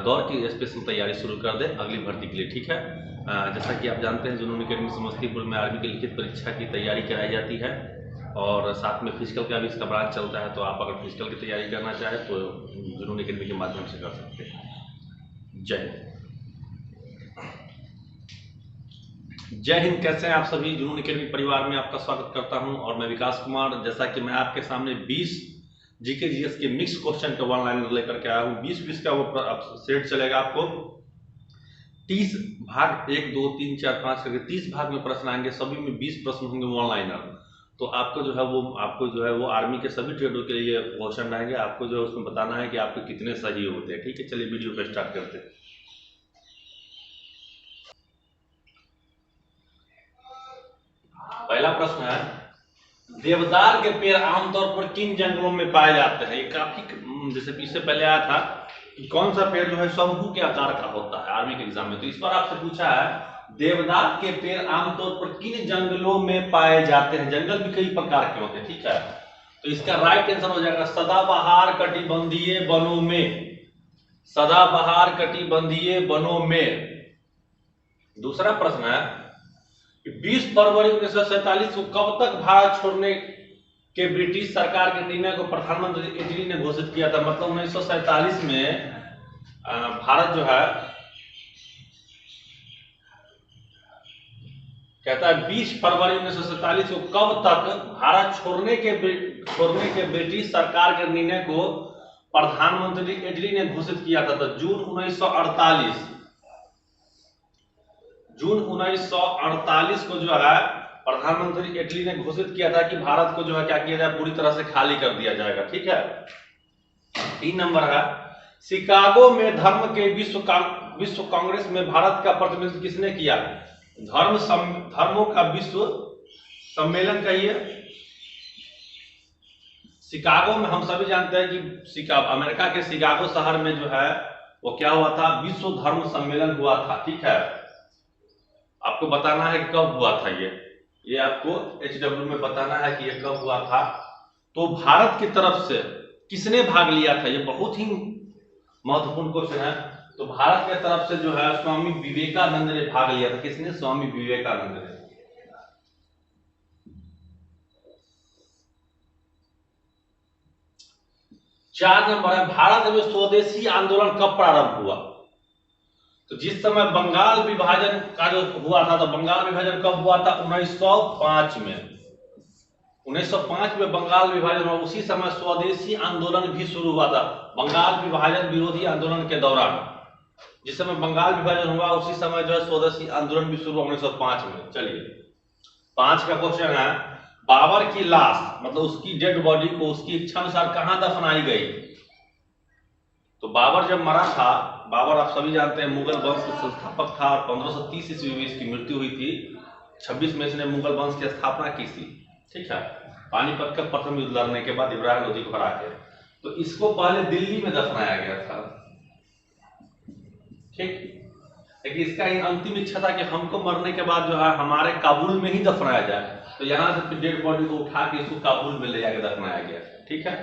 दौर की स्पेशल तैयारी शुरू कर दे अगली भर्ती के लिए। ठीक है, जैसा कि आप जानते हैं जुनून एकेडमी समस्तीपुर में आर्मी की लिखित परीक्षा की तैयारी कराई जाती है और साथ में फिजिकल का भी इसका ब्रांच चलता है। तो आप अगर फिजिकल की तैयारी करना चाहें तो जुनून एकेडमी के माध्यम से कर सकते हैं। जय हिंद। कैसे हैं आप सभी? जुनून एकेडमी परिवार में आपका स्वागत करता हूं और मैं विकास कुमार। जैसा कि मैं आपके सामने 20 जीके जीएस के मिक्स क्वेश्चन का वन लाइनर लेकर के आया हूं। 20 का वो सेट चलेगा आपको। 30 भाग 1 2 3 4 5 करके 30 भाग में प्रश्न आएंगे। सभी में 20 प्रश्न होंगे वन लाइनर। तो आपको जो है वो आर्मी के सभी ट्रेडों के लिए क्वेश्चन रहेंगे। आपको जो है उसमें बताना है कि आपके कितने सही होते हैं। ठीक है, चलिए वीडियो को स्टार्ट करते हैं। पहला प्रश्न है, देवदार के पेड़ आमतौर पर किन जंगलों में पाए जाते हैं? ये काफी जैसे इससे पहले आया था कि कौन सा पेड़ जो है शंकु के आकार का होता है आर्मी के एग्जाम में। तो इस पर आपसे पूछा है देवदार के पेड़ आमतौर पर किन जंगलों में पाए जाते हैं। जंगल भी कई प्रकार के होते हैं। ठीक है, तो इसका राइट आंसर हो जाएगा सदाबहार कटिबंधीय वनों में। सदाबहार कटिबंधीय वनों में। दूसरा प्रश्न है, 20 फरवरी 1947 को कब तक भारत छोड़ने के ब्रिटिश सरकार के निर्णय को प्रधानमंत्री इटली ने घोषित किया था? मतलब 1947 में भारत जो है कहता है 20 फरवरी 1947 को कब तक भारत छोड़ने के ब्रिटिश सरकार के निर्णय को प्रधानमंत्री इटली ने घोषित किया था। तो जून 1948 को जो है प्रधानमंत्री इटली ने घोषित किया था कि भारत को जो है क्या किया जाए, पूरी तरह से खाली कर दिया जाएगा। ठीक है। 3 नंबर है, शिकागो में धर्म के विश्व कांग्रेस में भारत का प्रतिनिधित्व किसने किया? धर्मों का विश्व सम्मेलन कहिए। शिकागो में हम सभी जानते हैं कि अमेरिका के शिकागो शहर में जो है वो क्या हुआ था, विश्व धर्म सम्मेलन हुआ था। ठीक है, आपको बताना है कि कब हुआ था। ये आपको HW में बताना है कि ये कब हुआ था। तो भारत की तरफ से किसने भाग लिया था? ये बहुत ही महत्वपूर्ण क्वेश्चन है। तो भारत की तरफ से जो है स्वामी विवेकानंद ने भाग लिया था। किसने? स्वामी विवेकानंद ने। चार नंबर है, भारत में स्वदेशी आंदोलन कब प्रारंभ हुआ? तो जिस समय बंगाल विभाजन का जो हुआ था, तो बंगाल विभाजन कब हुआ था? 1905 में। 1905 में बंगाल विभाजन हुआ। उसी समय स्वदेशी आंदोलन भी शुरू हुआ था, बंगाल विभाजन विरोधी आंदोलन के दौरान। जिस समय बंगाल विभाजन हुआ उसी समय जो है स्वदेशी आंदोलन भी शुरू हुआ 1905 में। चलिए 5 का क्वेश्चन है, बाबर की लाश मतलब उसकी डेड बॉडी को उसकी इच्छा अनुसार कहां दफनाई गई? तो बाबर जब मरा था, बाबर आप सभी जानते हैं मुगल वंश का संस्थापक था और 1530 ईस्वी में इसकी मृत्यु हुई थी। 26 में इसने मुगल वंश की स्थापना की थी। ठीक है, पानीपत का प्रथम युद्ध लड़ने के बाद इब्राहिम लोदी को हरा के। तो इसको पहले दिल्ली में दफनाया गया था। ठीक, लेकिन इसका ये अंतिम इच्छा था कि हमको मरने के बाद जो है हमारे काबुल में ही दफनाया जाए। तो यहां से डेड बॉडी को उठा के इसको काबुल में ले जाके दफनाया गया। ठीक है,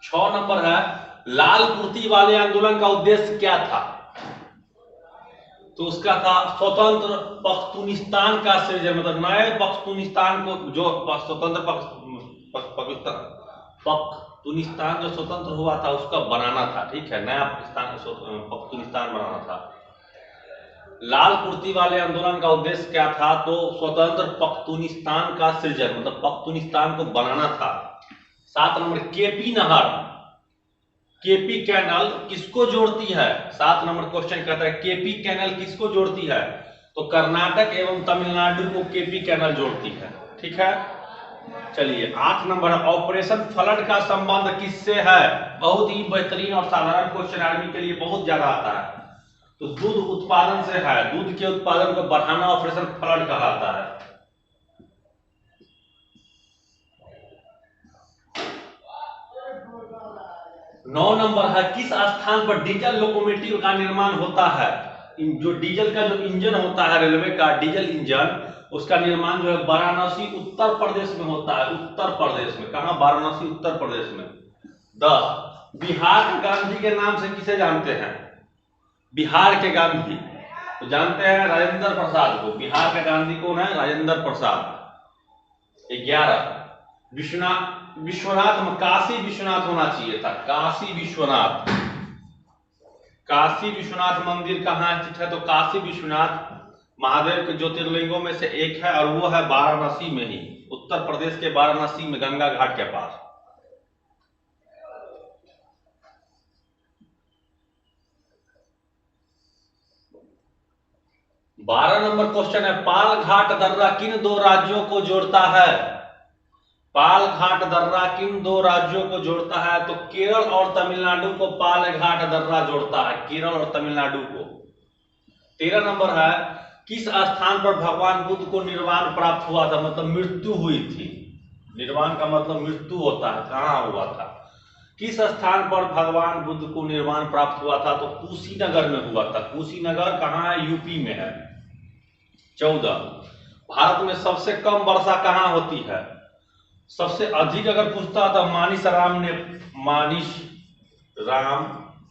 छह नंबर है, लाल कुर्ती वाले आंदोलन का उद्देश्य क्या था? तो उसका था स्वतंत्र पख्तूनिस्तान का सृजन। मतलब नए पख्तूनिस्तान को जो स्वतंत्र पख्तूनिस्तान जो स्वतंत्र हुआ था उसका बनाना था। ठीक है, नया पख्तूनिस्तान बनाना था। लाल कुर्ती वाले आंदोलन का उद्देश्य क्या था? तो स्वतंत्र पख्तूनिस्तान का सृजन मतलब पख्तूनिस्तान को बनाना था। 7 नंबर, केपी नहर केपी कैनाल किसको जोड़ती है? 7 नंबर क्वेश्चन कहता है केपी कैनाल किसको जोड़ती है? तो कर्नाटक एवं तमिलनाडु को केपी कैनाल जोड़ती है। ठीक है, चलिए 8 नंबर, ऑपरेशन फ्लड का संबंध किससे है? बहुत ही बेहतरीन और साधारण क्वेश्चन आर्मी के लिए बहुत ज्यादा आता है। तो दूध उत्पादन से है। दूध के उत्पादन को बढ़ाना ऑपरेशन फ्लड कहलाता है। नौ नंबर है, किस स्थान पर डीजल लोकोमोटिव का निर्माण होता है? जो डीजल का जो इंजन होता है रेलवे का डीजल इंजन, उसका निर्माण जो है वाराणसी उत्तर प्रदेश में होता है। उत्तर प्रदेश में कहा? वाराणसी उत्तर प्रदेश में। 10 बिहार के गांधी के नाम से किसे जानते हैं? बिहार के गांधी तो जानते हैं राजेंद्र प्रसाद को। बिहार का गांधी कौन है? राजेंद्र प्रसाद। 11 विश्वनाथ काशी विश्वनाथ होना चाहिए था। काशी विश्वनाथ। काशी विश्वनाथ मंदिर कहाँ स्थित है? तो काशी विश्वनाथ महादेव के ज्योतिर्लिंगों में से एक है और वो है वाराणसी में ही, उत्तर प्रदेश के वाराणसी में, गंगा घाट के पास। बारह नंबर क्वेश्चन है, पाल घाट दर्रा किन दो राज्यों को जोड़ता है? पाल घाट दर्रा किन दो राज्यों को जोड़ता है? तो केरल और तमिलनाडु को पाल घाट दर्रा जोड़ता है, केरल और तमिलनाडु को। 13 नंबर है, किस स्थान पर भगवान बुद्ध को निर्वाण प्राप्त हुआ था? मतलब मृत्यु हुई थी। निर्वाण का मतलब मृत्यु होता है। कहाँ हुआ था? किस स्थान पर भगवान बुद्ध को निर्वाण प्राप्त हुआ था? तो कुशीनगर में हुआ था। कुशीनगर कहाँ है? यूपी में है। 14 भारत में सबसे कम वर्षा कहाँ होती है? सबसे अधिक अगर पूछता तो मानिस राम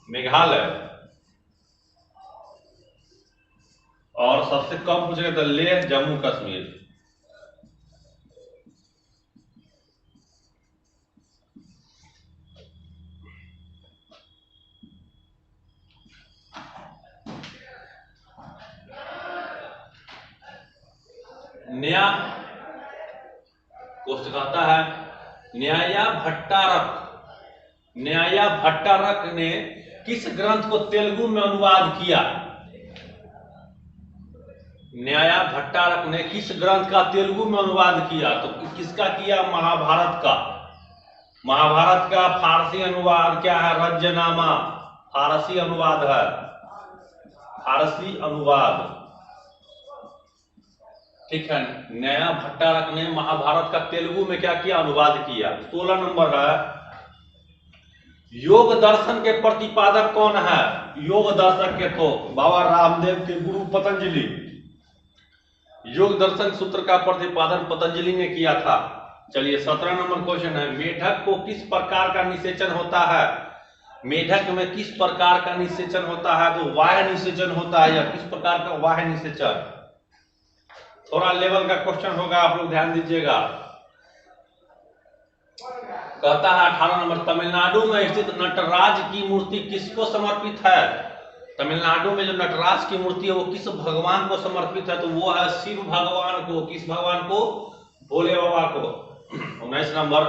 मेघालय, और सबसे कम पूछेगा तो लेह जम्मू कश्मीर। नया क्वेश्चन कहता है, न्याया भट्टारक ने किस ग्रंथ को तेलुगु में अनुवाद किया? न्याया भट्टारक ने किस ग्रंथ का तेलुगु में अनुवाद किया? तो किसका किया? महाभारत का। महाभारत का फारसी अनुवाद क्या है? रज्जनामा फारसी अनुवाद है। फारसी अनुवाद, ठीक है। न्याया भट्टारक ने महाभारत का तेलुगु में क्या किया? अनुवाद किया। 16 नंबर है, योग दर्शन के प्रतिपादक कौन है? योग दर्शक के तो बाबा रामदेव के गुरु पतंजलि। योग दर्शन सूत्र का प्रतिपादन पतंजलि ने किया था। चलिए 17 नंबर क्वेश्चन है, मेढक को किस प्रकार का निषेचन होता है? मेढक में किस प्रकार का निषेचन होता है? तो वाह्य निषेचन होता है। या किस प्रकार का वाह्य निषेचन? थोड़ा लेवल का क्वेश्चन होगा, आप लोग ध्यान दीजिएगा। कहता है 18 नंबर, तमिलनाडु में स्थित नटराज की मूर्ति किसको समर्पित है? तमिलनाडु में जो नटराज की मूर्ति है वो किस भगवान को समर्पित है? तो वो है शिव भगवान को। किस भगवान को? भोले बाबा को। 19 नंबर,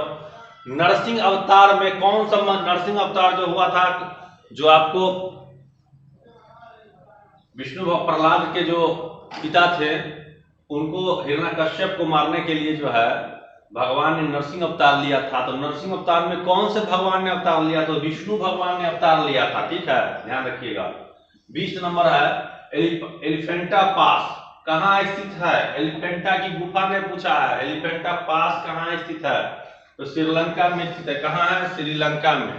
नरसिंह अवतार में कौन सा नरसिंह अवतार जो हुआ था, जो आपको विष्णु प्रहलाद के जो पिता थे उनको हिरण्यकश्यप को मारने के लिए जो है भगवान ने नरसिंह अवतार लिया था। तो नरसिंह अवतार में कौन से भगवान ने अवतार लिया? तो विष्णु भगवान ने अवतार लिया था। ठीक है, ध्यान रखिएगा। 20 नंबर है, एलिफेंटा पास कहाँ स्थित है? एलिफेंटा की गुफा ने पूछा है। एलिफेंटा पास कहाँ स्थित है? तो श्रीलंका में स्थित है। कहाँ है? श्रीलंका में।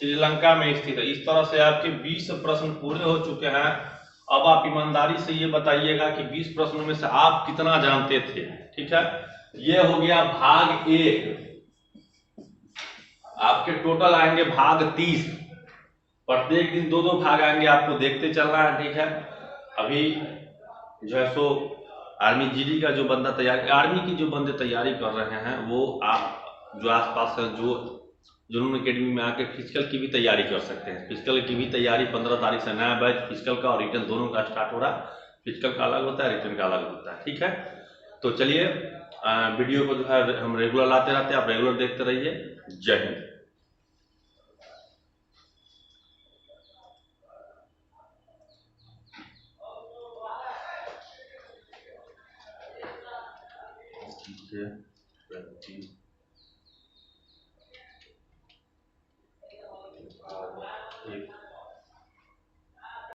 श्रीलंका में स्थित है। इस तरह से आपके 20 प्रश्न पूरे हो चुके हैं। अब आप ईमानदारी से ये बताइएगा कि 20 प्रश्नों में से आप कितना जानते थे। ठीक है, ये हो गया भाग 1। आपके टोटल आएंगे भाग 30। प्रत्येक दिन 2-2 भाग आएंगे, आपको देखते चलना है। ठीक है, अभी जो है सो आर्मी जीडी का जो बंदा तैयारी, आर्मी की जो बंदे तैयारी कर रहे हैं वो आप जो आसपास जो जुनून एकेडमी में आके फिजिकल की भी तैयारी कर सकते हैं। फिजिकल की भी तैयारी 15 तारीख से नया बैच फिजिकल का और रिटर्न दोनों का स्टार्ट हो रहा है। फिजिकल का अलग होता है, रिटर्न का अलग होता है। ठीक है, तो चलिए वीडियो को जो है हम रेगुलर लाते रहते हैं, आप रेगुलर देखते रहिए। जय हिंद। ठीक है।